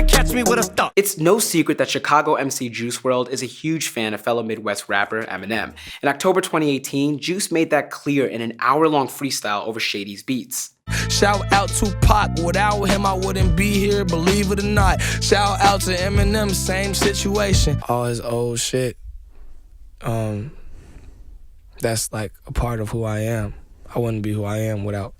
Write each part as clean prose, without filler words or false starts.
catch me with a thought. It's no secret that Chicago MC Juice WRLD is a huge fan of fellow Midwest rapper Eminem. In October 2018, Juice made that clear in an hour-long freestyle over Shady's beats. Shout out to Pac, without him I wouldn't be here, believe it or not. Shout out to Eminem, same situation. All his old shit, that's like a part of who I am. I wouldn't be who I am without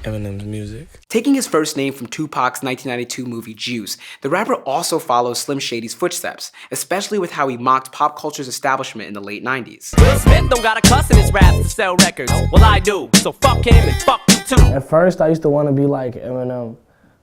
Eminem's music. Taking his first name from Tupac's 1992 movie Juice, the rapper also follows Slim Shady's footsteps, especially with how he mocked pop culture's establishment in the late 90s. Will Smith don't got a cuss in his raps to sell records. Well, I do, so fuck him and fuck you too. At first, I used to want to be like Eminem,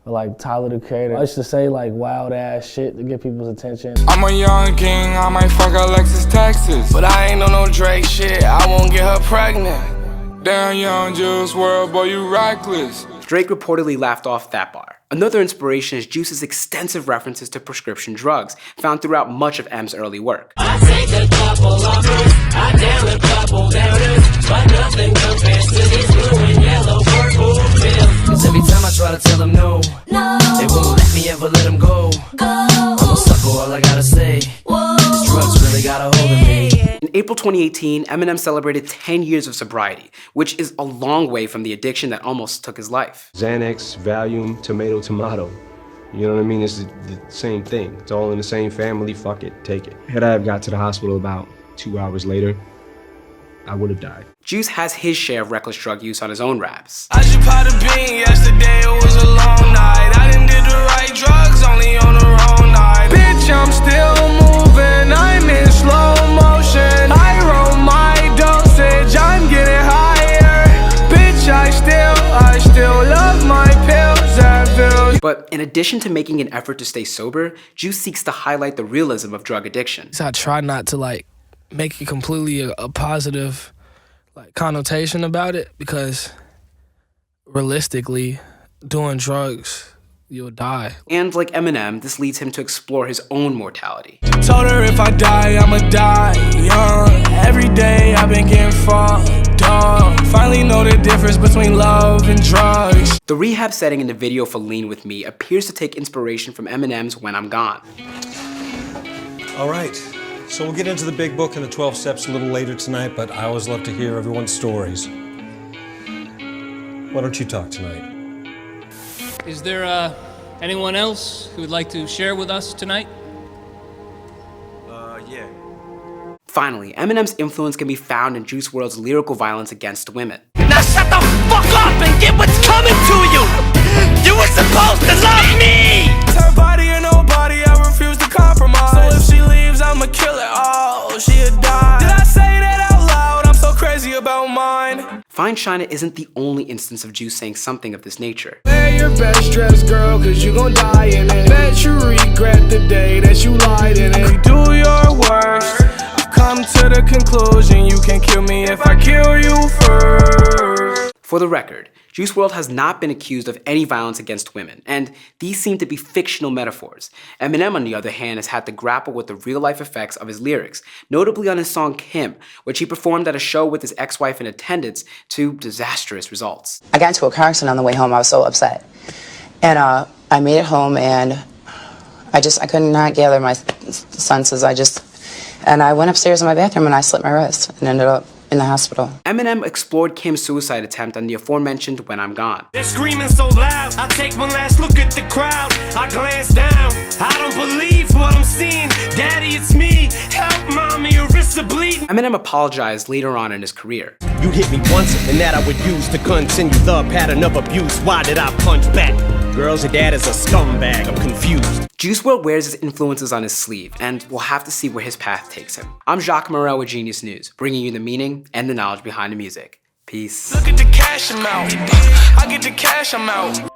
or like Tyler, the Creator. I used to say like wild ass shit to get people's attention. I'm a young king, I might fuck Alexis Texas, but I ain't on no Drake shit, I won't get her pregnant. Damn young Juice WRLD, boy, you reckless. Drake reportedly laughed off that bar. Another inspiration is Juice's extensive references to prescription drugs, found throughout much of M's early work. I take a couple uppers, I down a couple downers, but nothing compares to these blue and yellow purple pills. Cause every time I try to tell them no, they won't let me ever let them go. I'm a sucker, all I gotta say, these drugs really got a hold of me. In April 2018, Eminem celebrated 10 years of sobriety, which is a long way from the addiction that almost took his life. Xanax, Valium, tomato. You know what I mean? It's the same thing. It's all in the same family. Fuck it, take it. Had I have got to the hospital about 2 hours later, I would have died. Juice has his share of reckless drug use on his own raps. I just popped a bean yesterday, it was a long night. I didn't do the right drugs, only on the wrong night. Bitch, I'm still moving, I'm in slow motion. I roll my dosage, I'm getting higher. Bitch, I still love my pills and pills. But in addition to making an effort to stay sober, Juice seeks to highlight the realism of drug addiction. So I try not to like make it completely a positive like connotation about it, because realistically, doing drugs, you'll die. And like Eminem, this leads him to explore his own mortality. Told her if I die, I'ma die young. Every day I've been getting fucked up. Finally know the difference between love and drugs. The rehab setting in the video for Lean With Me appears to take inspiration from Eminem's When I'm Gone. All right, so we'll get into the big book and the 12 steps a little later tonight, but I always love to hear everyone's stories. Why don't you talk tonight? Is there anyone else who would like to share with us tonight? Yeah. Finally, Eminem's influence can be found in Juice WRLD's lyrical violence against women. Now shut the fuck up and get what's coming to you! You were supposed to love me! It's her body or nobody, I refuse to compromise. So if she leaves, I'ma kill her all, she'll die. Did I say that out loud? I'm so crazy about mine. Fine China isn't the only instance of Juice saying something of this nature. Wear your best dress, girl, cause you gon' die in it. Bet you regret the day that you lied in it. You do your worst, I've come to the conclusion you can kill me if I kill you first. For the record, Juice WRLD has not been accused of any violence against women, and these seem to be fictional metaphors. Eminem, on the other hand, has had to grapple with the real-life effects of his lyrics, notably on his song Kim, which he performed at a show with his ex-wife in attendance to disastrous results. I got into a car accident on the way home. I was so upset. And I made it home, and I could not gather my senses. And I went upstairs in my bathroom and I slit my wrist and ended up in the hospital. Eminem explored Kim's suicide attempt on the aforementioned When I'm Gone. They're screaming so loud, I take one last look at the crowd. I glance down, I don't believe what I'm seeing. Daddy, it's me, help mommy, your wrists are bleeding. Eminem apologized later on in his career. You hit me once, and that I would use to continue the pattern of abuse. Why did I punch back? Girls, your dad is a scumbag, I'm confused. Juice WRLD wears his influences on his sleeve, and we'll have to see where his path takes him. I'm Jacques Morel with Genius News, bringing you the meaning and the knowledge behind the music. Peace. Look at the cash amount. I get the cash, I'm out.